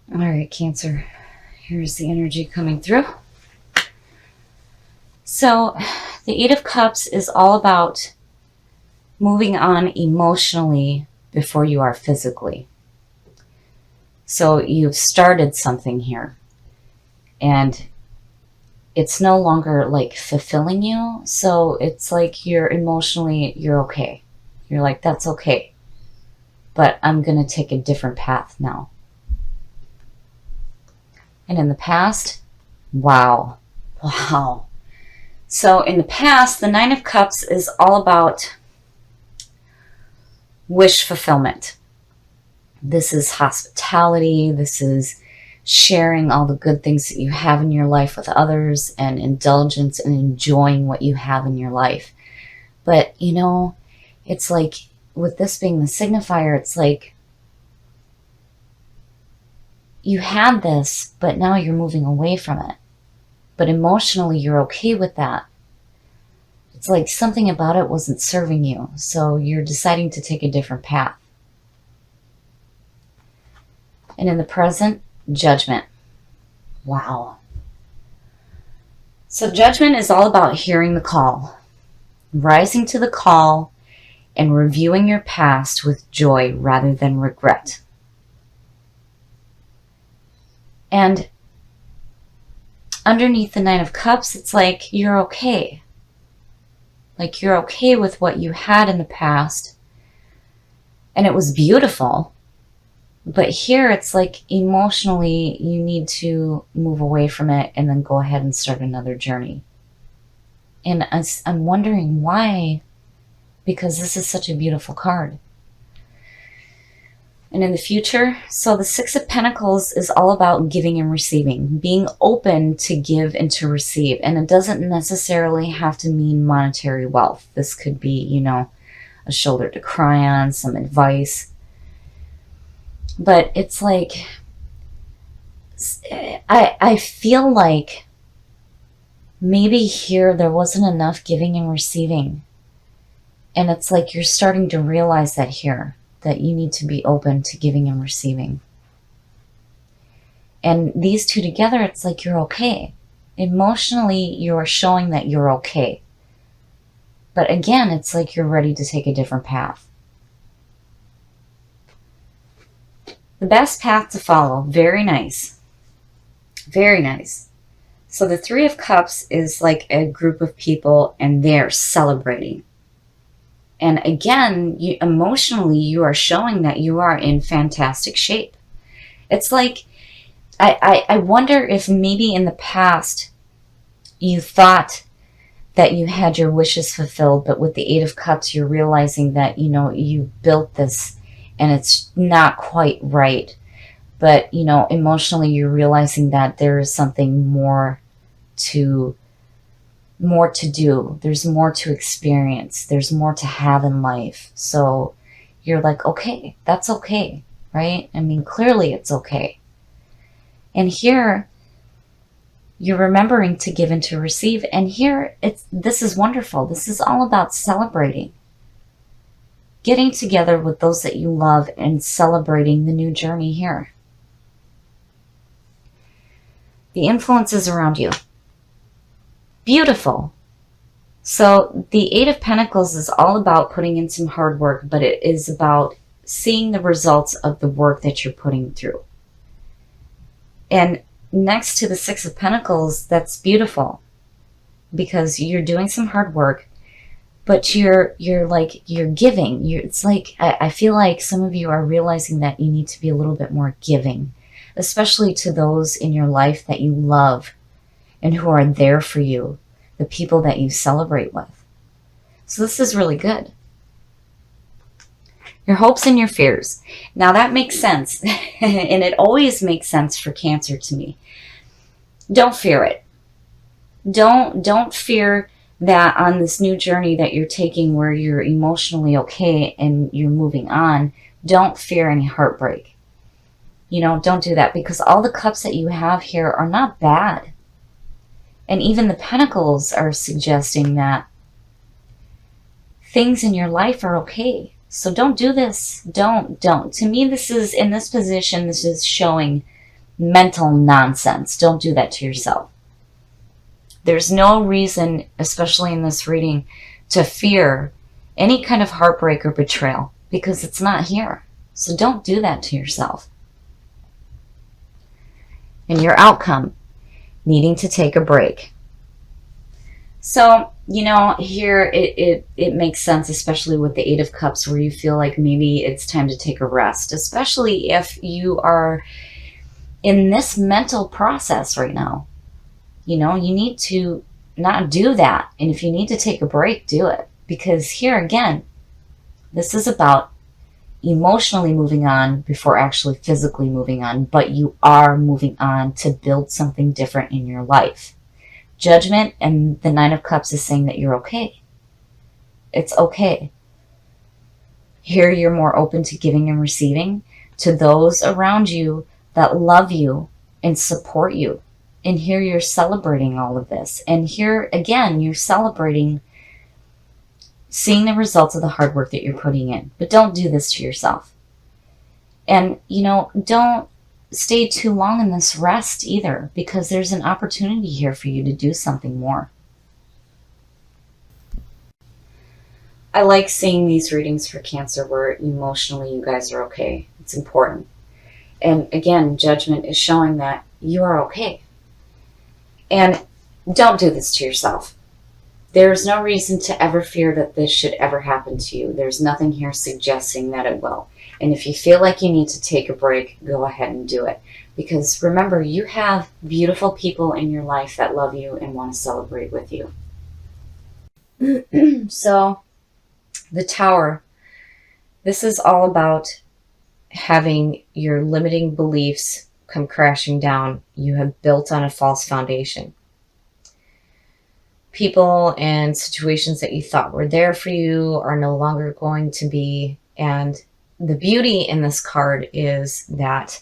All right, Cancer. Here's the energy coming through. So, the Eight of Cups is all about moving on emotionally before you are physically. So, you've started something here, and it's no longer like fulfilling you. So, it's like you're okay. You're like, that's okay. But I'm going to take a different path now. And in the past, wow. So in the past, the Nine of Cups is all about wish fulfillment. This is hospitality. This is sharing all the good things that you have in your life with others and indulgence and enjoying what you have in your life. But, it's like with this being the signifier, it's like you had this, but now you're moving away from it. But emotionally, you're okay with that. It's like something about it wasn't serving you, so you're deciding to take a different path. And in the present, judgment. Wow. So judgment is all about hearing the call, rising to the call, and reviewing your past with joy rather than regret. And underneath the Nine of Cups, it's like you're okay. Like you're okay with what you had in the past. And it was beautiful. But here it's like emotionally you need to move away from it and then go ahead and start another journey. And I'm wondering why, because this is such a beautiful card. And in the future, so the Six of Pentacles is all about giving and receiving, being open to give and to receive. And it doesn't necessarily have to mean monetary wealth. This could be, a shoulder to cry on, some advice. But it's like, I feel like maybe here there wasn't enough giving and receiving. And it's like you're starting to realize that here, that you need to be open to giving and receiving. And these two together, it's like you're okay. Emotionally, you're showing that you're okay. But again, it's like you're ready to take a different path. The best path to follow. Very nice. Very nice. So the Three of Cups is like a group of people and they're celebrating. And again, emotionally, you are showing that you are in fantastic shape. It's like, I wonder if maybe in the past you thought that you had your wishes fulfilled, but with the Eight of Cups, you're realizing that, you built this and it's not quite right. But, emotionally, you're realizing that there is something more to do. There's more to experience. There's more to have in life. So you're like, okay, that's okay, right? I mean, clearly it's okay. And here you're remembering to give and to receive. And here this is wonderful. This is all about celebrating. Getting together with those that you love and celebrating the new journey here. The influences around you. Beautiful. So the Eight of Pentacles is all about putting in some hard work, but it is about seeing the results of the work that you're putting through. And next to the Six of Pentacles, that's beautiful because you're doing some hard work, but you're giving. It's like, I feel like some of you are realizing that you need to be a little bit more giving, especially to those in your life that you love and who are there for you, the people that you celebrate with. So this is really good. Your hopes and your fears. Now that makes sense. And it always makes sense for Cancer to me. Don't fear it. Don't fear that on this new journey that you're taking where you're emotionally okay and you're moving on. Don't fear any heartbreak. Don't do that, because all the cups that you have here are not bad. And even the Pentacles are suggesting that things in your life are okay. So don't do this. Don't. To me, this is, in this position, this is showing mental nonsense. Don't do that to yourself. There's no reason, especially in this reading, to fear any kind of heartbreak or betrayal because it's not here. So don't do that to yourself. And your outcome, needing to take a break. So, here it makes sense, especially with the Eight of Cups, where you feel like maybe it's time to take a rest, especially if you are in this mental process right now. You need to not do that. And if you need to take a break, do it. Because here again, this is about emotionally moving on before actually physically moving on, but you are moving on to build something different in your life. Judgment and the Nine of Cups is saying that you're okay. It's okay. Here you're more open to giving and receiving to those around you that love you and support you. And here you're celebrating all of this. And here again, you're celebrating seeing the results of the hard work that you're putting in. But don't do this to yourself. And, don't stay too long in this rest either, because there's an opportunity here for you to do something more. I like seeing these readings for Cancer where emotionally you guys are okay. It's important. And again, Judgment is showing that you are okay. And don't do this to yourself. There's no reason to ever fear that this should ever happen to you. There's nothing here suggesting that it will. And if you feel like you need to take a break, go ahead and do it. Because remember, you have beautiful people in your life that love you and want to celebrate with you. So, the Tower. This is all about having your limiting beliefs come crashing down. You have built on a false foundation. People and situations that you thought were there for you are no longer going to be. And the beauty in this card is that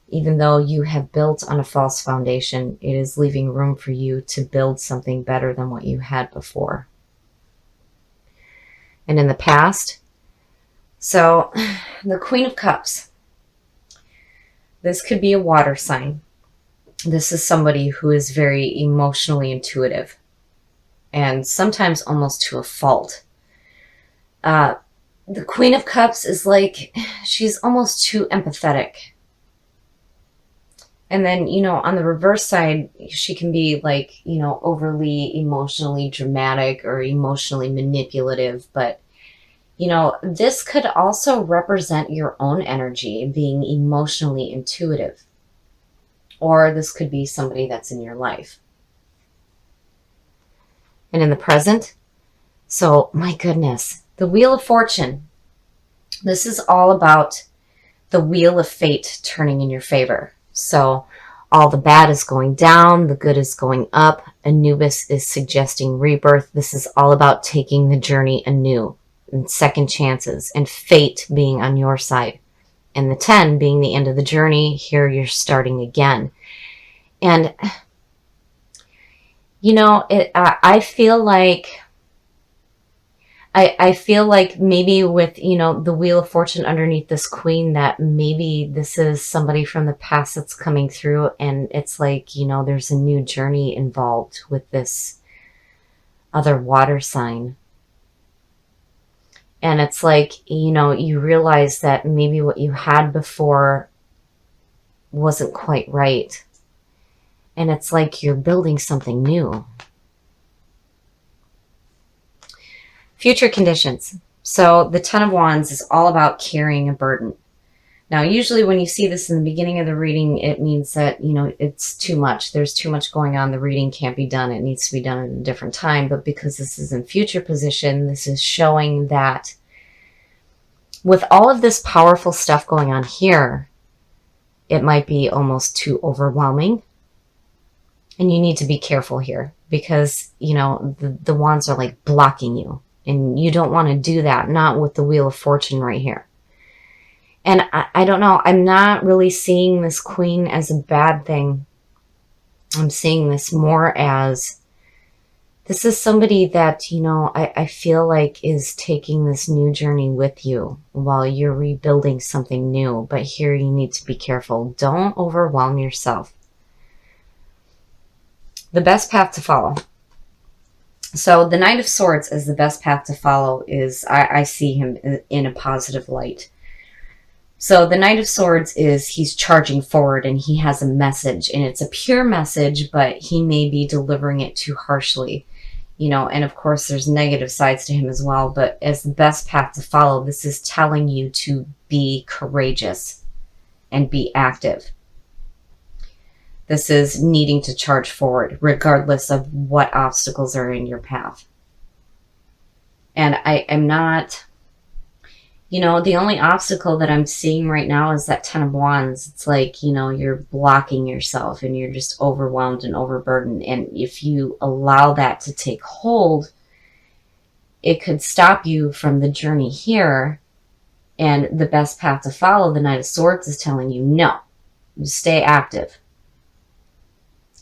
even though you have built on a false foundation, it is leaving room for you to build something better than what you had before. And in the past, so the Queen of Cups, this could be a water sign. This is somebody who is very emotionally intuitive and sometimes almost to a fault. The Queen of Cups is like, she's almost too empathetic. And then, on the reverse side, she can be like, overly emotionally dramatic or emotionally manipulative. But, this could also represent your own energy, being emotionally intuitive. Or this could be somebody that's in your life. And in the present, so my goodness, the Wheel of Fortune. This is all about the wheel of fate turning in your favor. So all the bad is going down, the good is going up. Anubis is suggesting rebirth. This is all about taking the journey anew and second chances and fate being on your side. And the 10 being the end of the journey, here you're starting again. And, I feel like maybe with, the Wheel of Fortune underneath this Queen, that maybe this is somebody from the past that's coming through, and it's like, there's a new journey involved with this other water sign. And it's like, you realize that maybe what you had before wasn't quite right. And it's like you're building something new. Future conditions. So the Ten of Wands is all about carrying a burden. Now, usually when you see this in the beginning of the reading, it means that, it's too much. There's too much going on. The reading can't be done. It needs to be done at a different time. But because this is in future position, this is showing that with all of this powerful stuff going on here, it might be almost too overwhelming. And you need to be careful here because, the wands are like blocking you. And you don't want to do that, not with the Wheel of Fortune right here. And I don't know, I'm not really seeing this Queen as a bad thing. I'm seeing this more as This is somebody that, I feel like is taking this new journey with you while you're rebuilding something new. But here you need to be careful. Don't overwhelm yourself. The best path to follow. So the Knight of Swords as the best path to follow is, I see him in a positive light. So the Knight of Swords is, he's charging forward and he has a message, and it's a pure message, but he may be delivering it too harshly, and of course there's negative sides to him as well. But as the best path to follow, this is telling you to be courageous and be active. This is needing to charge forward regardless of what obstacles are in your path. And I am not, the only obstacle that I'm seeing right now is that Ten of Wands. It's like, you're blocking yourself and you're just overwhelmed and overburdened. And if you allow that to take hold, it could stop you from the journey here. And the best path to follow, the Knight of Swords, is telling you, no, stay active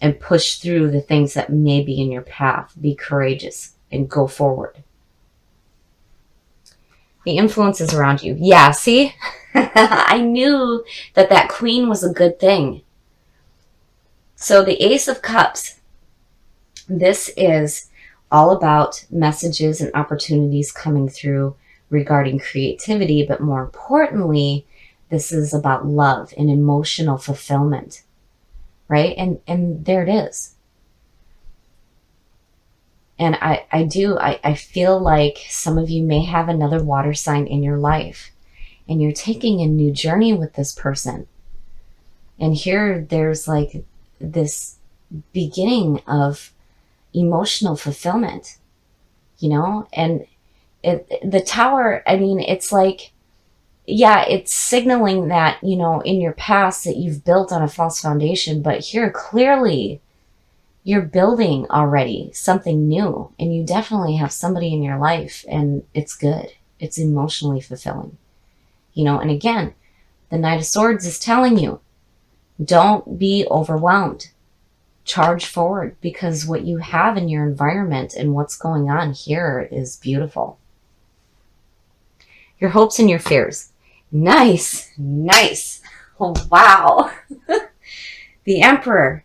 and push through the things that may be in your path. Be courageous and go forward. The influences around you. Yeah, see? I knew that Queen was a good thing. So the Ace of Cups. This is all about messages and opportunities coming through regarding creativity, but more importantly, this is about love and emotional fulfillment. Right? And there it is. And I feel like some of you may have another water sign in your life, and you're taking a new journey with this person. And here there's like this beginning of emotional fulfillment, and the Tower, I mean, it's like, yeah, it's signaling that, in your past that you've built on a false foundation, but here clearly you're building already something new, and you definitely have somebody in your life, and it's good. It's emotionally fulfilling, and again, the Knight of Swords is telling you, don't be overwhelmed. Charge forward, because what you have in your environment and what's going on here is beautiful. Your hopes and your fears. Nice. Oh, wow. The Emperor.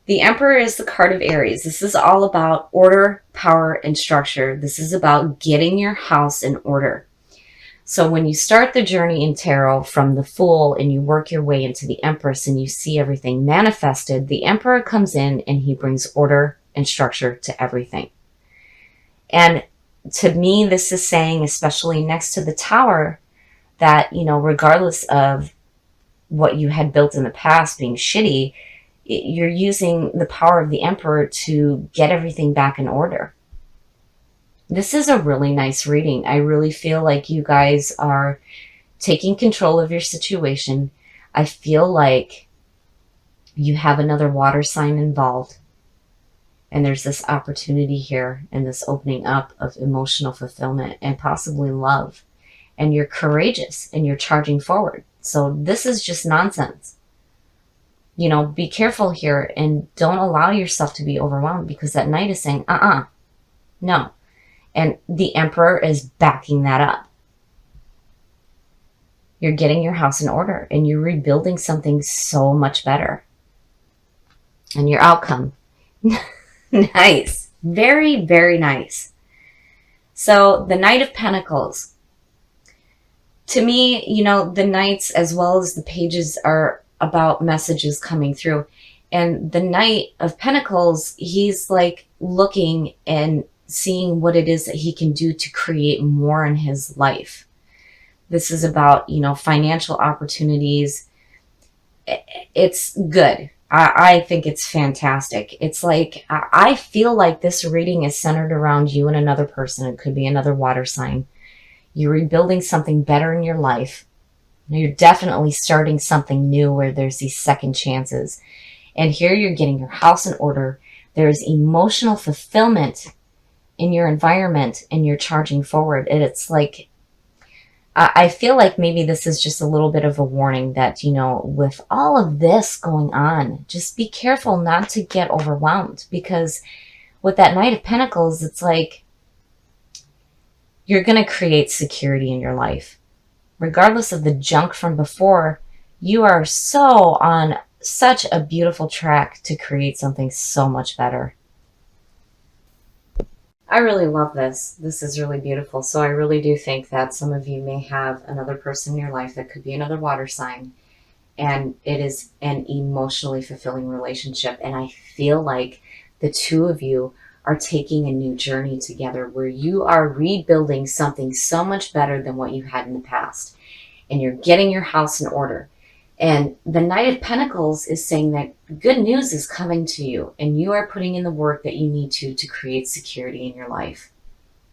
The Emperor is the card of Aries. This is all about order, power, and structure. This is about getting your house in order. So when you start the journey in tarot from the Fool and you work your way into the Empress and you see everything manifested, the Emperor comes in and he brings order and structure to everything. And to me, this is saying, especially next to the Tower, that, regardless of what you had built in the past being shitty, you're using the power of the Emperor to get everything back in order. This is a really nice reading. I really feel like you guys are taking control of your situation. I feel like you have another water sign involved. And there's this opportunity here and this opening up of emotional fulfillment and possibly love. And you're courageous and you're charging forward. So this is just nonsense. Be careful here and don't allow yourself to be overwhelmed, because that Knight is saying, no. And the Emperor is backing that up. You're getting your house in order and you're rebuilding something so much better. And your outcome. Nice. Very, very nice. So the Knight of Pentacles. To me, the Knights as well as the Pages are about messages coming through. And the Knight of Pentacles, he's like looking and seeing what it is that he can do to create more in his life. This is about, financial opportunities. It's good. I think it's fantastic. It's like, I feel like this reading is centered around you and another person. It could be another water sign. You're rebuilding something better in your life. You're definitely starting something new where there's these second chances. And here you're getting your house in order. There's emotional fulfillment in your environment and you're charging forward. And it's like, I feel like maybe this is just a little bit of a warning that, with all of this going on, just be careful not to get overwhelmed, because with that Knight of Pentacles, it's like you're going to create security in your life. Regardless of the junk from before, you are so on such a beautiful track to create something so much better. I really love this. This is really beautiful. So I really do think that some of you may have another person in your life that could be another water sign. And it is an emotionally fulfilling relationship. And I feel like the two of you are taking a new journey together where you are rebuilding something so much better than what you had in the past. And you're getting your house in order. And the Knight of Pentacles is saying that good news is coming to you and you are putting in the work that you need to create security in your life.